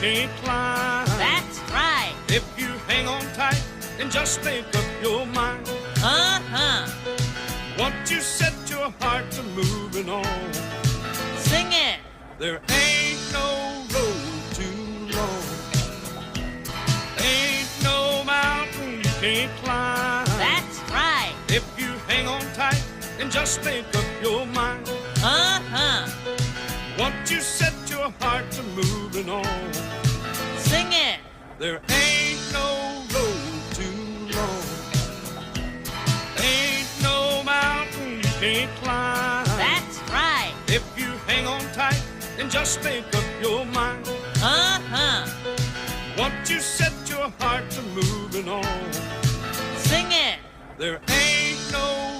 can't climb. That's right. If you hang on tight and just make up your mind. Uh-huh. Once you set your heart to moving on, Sing it. there ain't no road too long. Ain't no mountain you can't climb. That's right. If you hang on tight and just make up your mind. Uh-huh. Once you set your heart to moving on, Sing it. there ain't no road too long. Ain't no mountain you can't climb. That's right. If you hang on tight and just make up your mind. Uh-huh. Once you set your heart to moving on, Sing it. there ain't no